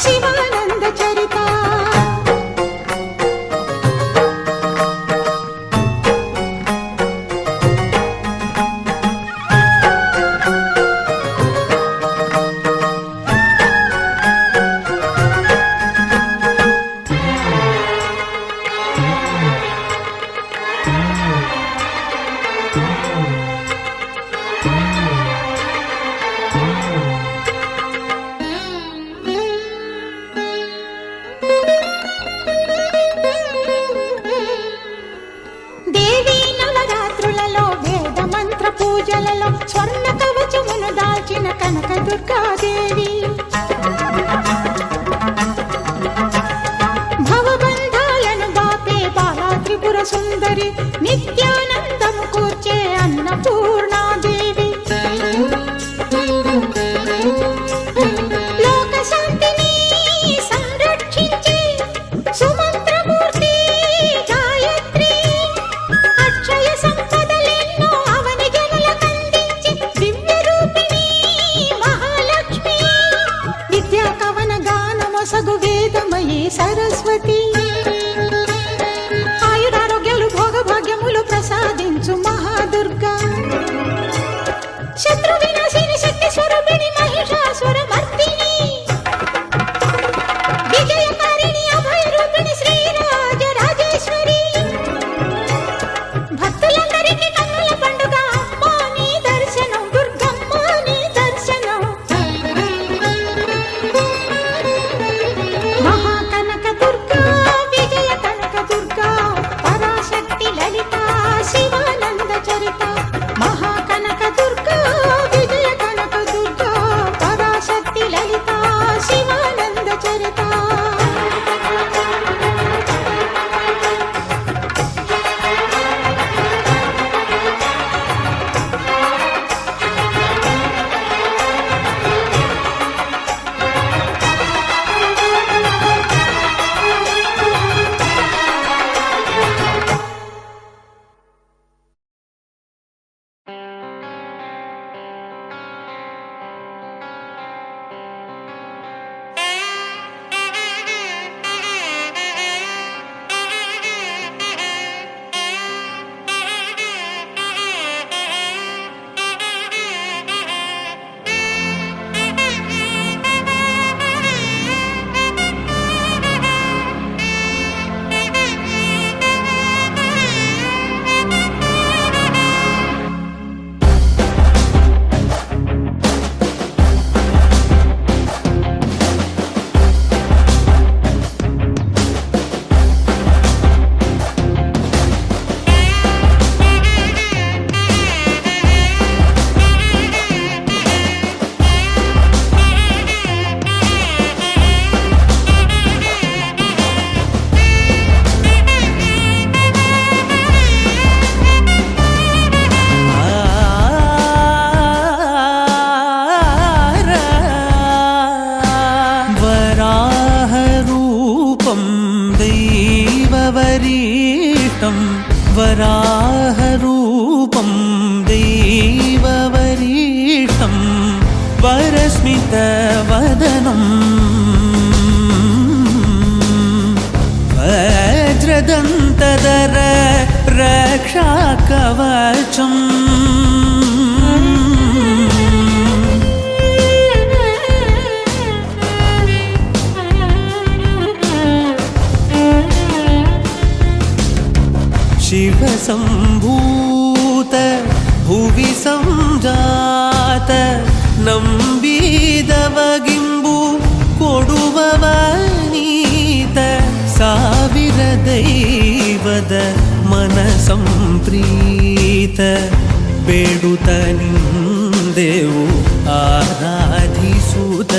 శివానంద చరిత పూజలలో స్వర్ణ కవచమును దాల్చిన కనక దుర్గాదేవి భవబంధాలను బాపే బాలా త్రిపుర సుందరి నిత్యానందము కూర్చే అన్నపూర్ణాదేవి లోక శాంతిని సంరక్షించే సుమంత్రమూర్తి గాయత్రి అక్షయ సంపదలెన్నో అవని జనులకందించి దివ్య రూపిణి మహాలక్ష్మి విద్యా కవన గానమొసగు వేదమయీ సరస్వతి ఆయురారోగ్యాలు భోగభాగ్యములు ప్రసాదించు మహాదుర్గా శత్రు వినాశిని శక్తి స్వరూపిణి మహిషాసుర మర్దిని విజయకారిణి అభయ రూపిణి శ్రీరాజ రాజేశ్వరి భక్తులందరికీ కన్నుల పండుగ అమ్మా నీ దర్శనం దుర్గమ్మ నీ దర్శనం మహాకనక దుర్గా విజయ కనక దుర్గా పరాశక్తి లలిత శివానంద చరిత మహాకనక దుర్గా విజయ కనక దుర్గా పరాశక్తి లలిత శివానంద చరిత वराहरूपं दैववरीष्टं वरस्मितवदनं वज्रदन्तधर रक्षाकवचम् शिवसम्भूत भुवि संजात नम्बिदवगिम्बु कोडुववनीत ಸಾವಿರ ದೈವದ ಮನಸಂಪ್ರೀತ ಬೇಡುತ್ತ ನಿಂದೆವು ಆರಾಧಿಸುತ್ತ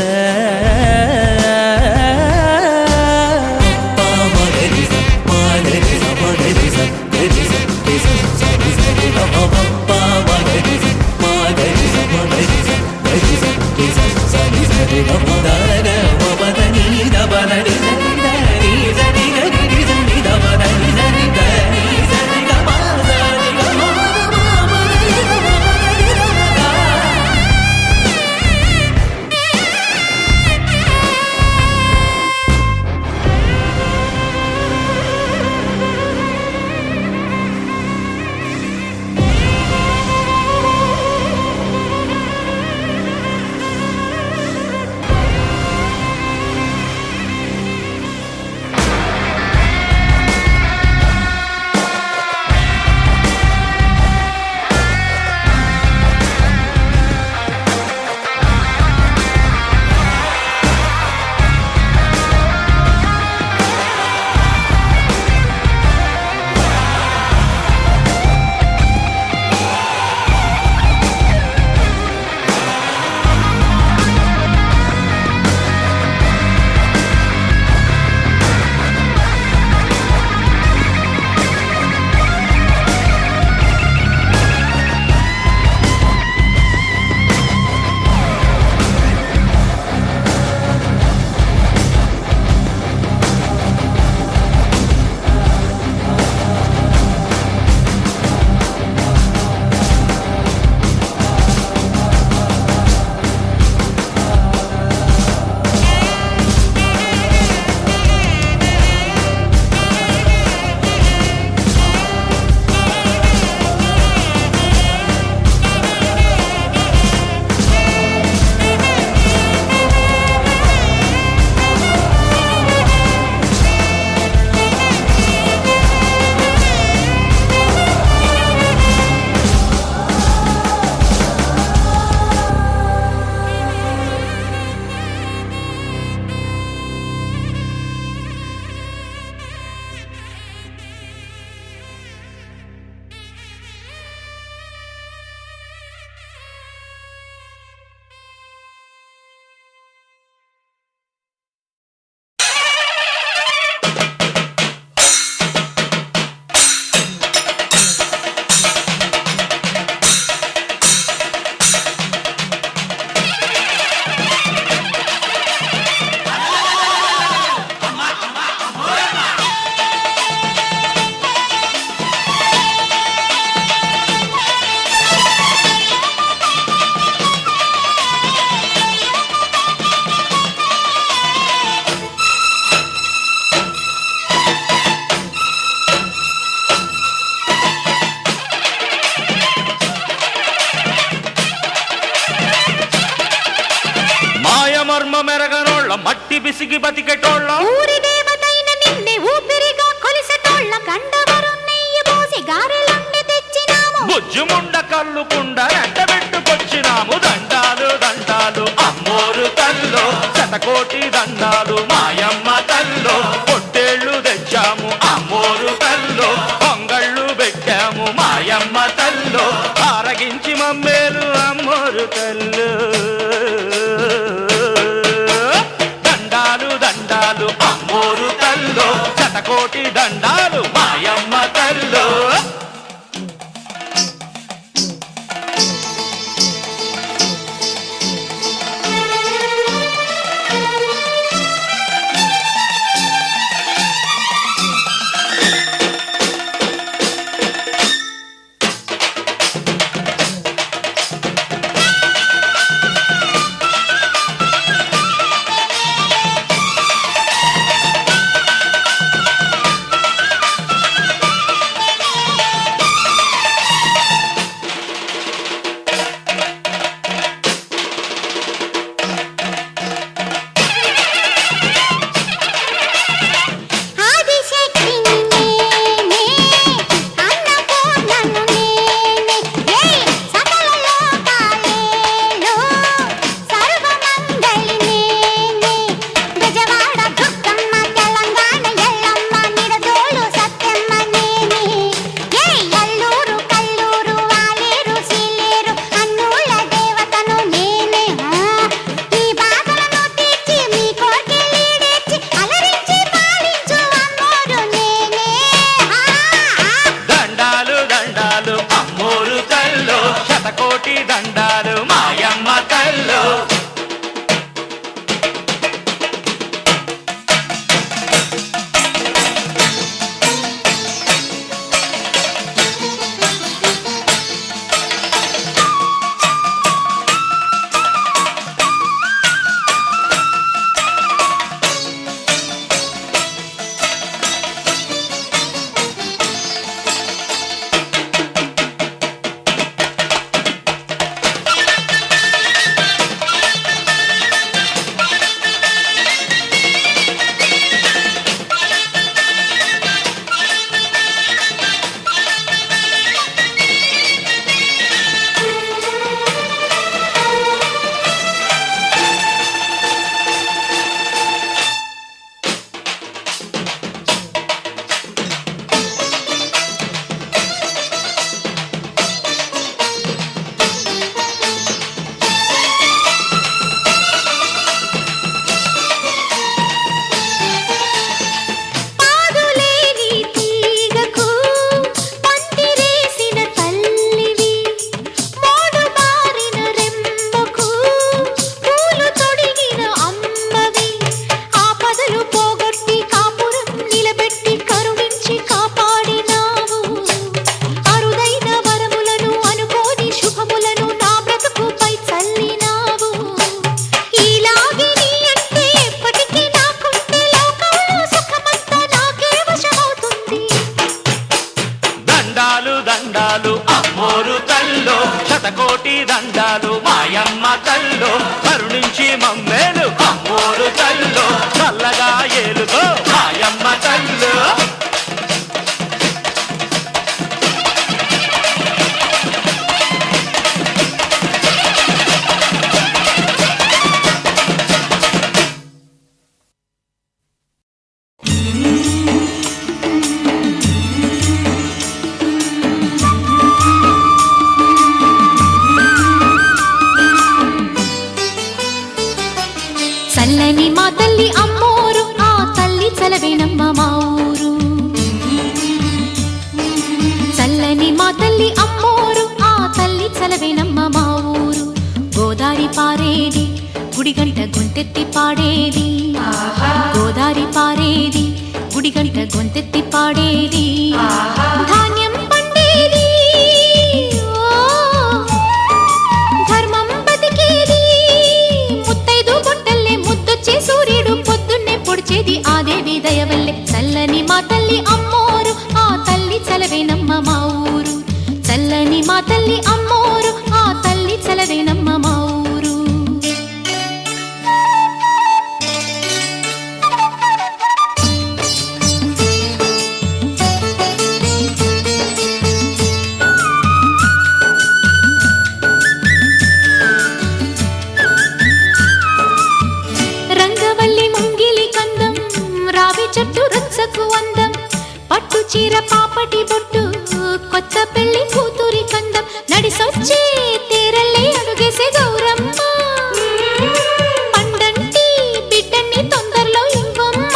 మెరగనోళ్ళ మట్టి బిసిగి బతికెటోళ్ళ ఊరి దేవతైన నిన్నే ఊపిరిగా కొలిసెటోళ్ళ గండవరం నెయ్యి పోసి గారెలుండి తెచ్చినాము బుజ్జుముండ కల్లుకుండ ఎండబెట్టుకొచ్చినాము దండాలు దండాలు అమ్మోరు తల్లో శతకోటి దండాలు మాయమ్మ తల్లో పొట్టేళ్ళు తెచ్చాము అమ్మోరు తల్లో పొంగళ్ళు పెట్టాము మాయమ్మ తల్లో ఆరగించి మమ్మేలు అమ్మోరు తల్లు దండాలు దండాలు అమ్మోరు తల్లో శతకోటి దండాలు మాయమ్మ తల్లో శతకోటి దండాలు మాయమ్మ తల్లో దండాలు అమ్మోరు తల్లో శతకోటి దండాలు మాయమ్మ తల్లో కరుణించి మమ్మేలు అమ్మోరు తల్లో చల్లగా ఏలుగో మాయమ్మ తల్లో చల్లని మా తల్లి అమ్మోరు ఆ తల్లి చలవేనమ్మ మా ఊరు చల్లని మా తల్లి అమ్మోరు ఆ తల్లి చలవేనమ్మ మా ఊరు గోదారి పారేది గుడిగంట గొంతెత్తి పాడేది గోదారి పారేది గుడిగంట గొంతెత్తి పాడేది ధాన్యం పండేది ధర్మం బతికేది ముత్తైదు బొట్టల్లే ముద్దొచ్చే సూర్యుడు పొద్దున్నే పొడిచేది ఆ దేవి దయవల్లే చల్లని మా తల్లి అమ్మోరు ఆ తల్లి చలవేనమ్మ మా ఊరు చల్లని మా తల్లి అమ్మోరు ఆ తల్లి చలవేనమ్మ మా ఊరు పసుపు అందం పట్టు చీర పాపటి బొట్టు కొత్త పెళ్లి కూతురి కందం నడిసొచ్చే తీరల్లే అడుగేసే గౌరమ్మ పండంటి బిడ్డన్ని తొందరలో ఇంకొమ్మ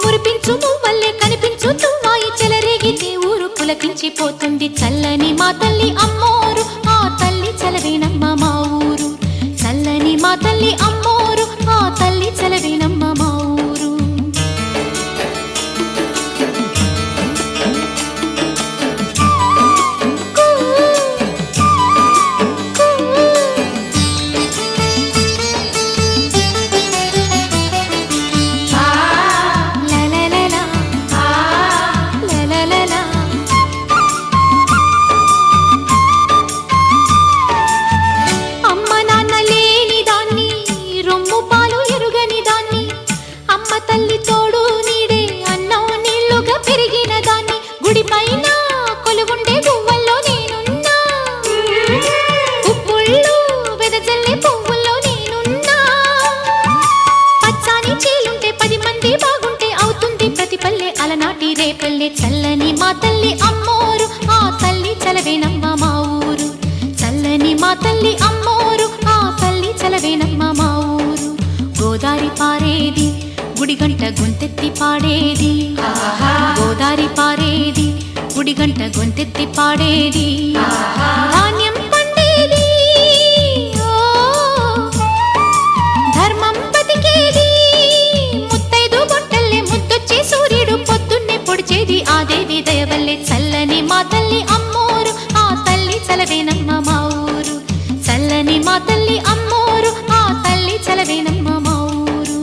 మురిపించు మువ్వల్లే కనిపించు తువ్వాయి చెలరేగితే ఊరు పులకించిపోతుంది చల్లని మా తల్లి అమ్మోరు ఆ తల్లి చలవేనమ్మ మా ఊరు చల్లని మా తల్లి అమ్మోరు ఆ తల్లి చలవేనమ్మ మా ఊరు చల్లని మా తల్లి అమ్మోరు ఆ తల్లి చలవేనమ్మ మా ఊరు చల్లని మా తల్లి అమ్మోరు ఆ తల్లి చలవేనమ్మ మా ఊరు గోదారి పారేది గుడిగంట గొంతెత్తి పాడేది గోదారి పారేది గుడిగంట గొంతెత్తి పాడేది ధాన్యం పండేది ధర్మం బతికేది ముత్తైదు బొట్టల్లే ముద్దొచ్చే సూర్యుడు పొద్దున్నే పొడిచేది ఆ దేవి దయవల్లే చల్లని మా తల్లి అమ్మోరు ఆ తల్లి చలవేనమ్మ మా ఊరు చల్లని మా తల్లి అమ్మోరు ఆ తల్లి చలవేనమ్మ మా ఊరు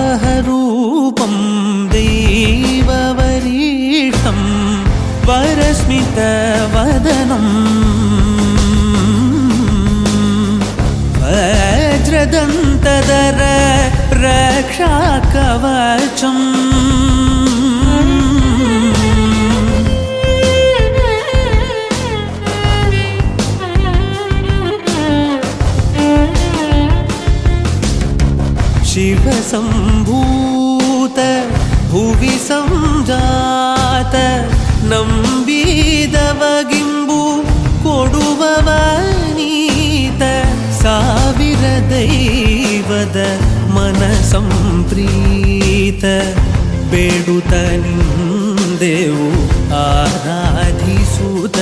वराहरूपं दैववरीष्टं वरस्मितवदनं वज्रदन्तधर रक्षाकवचम् शिवसम्भूत भुवि संजात नम्बिदवगिम्बु कोडुववनीत ಸಾವಿರ ದೈವದ ಮನಸಂಪ್ರೀತ ಬೇಡುತ್ತ ನಿಂದೆವು ಆರಾಧಿಸುತ್ತ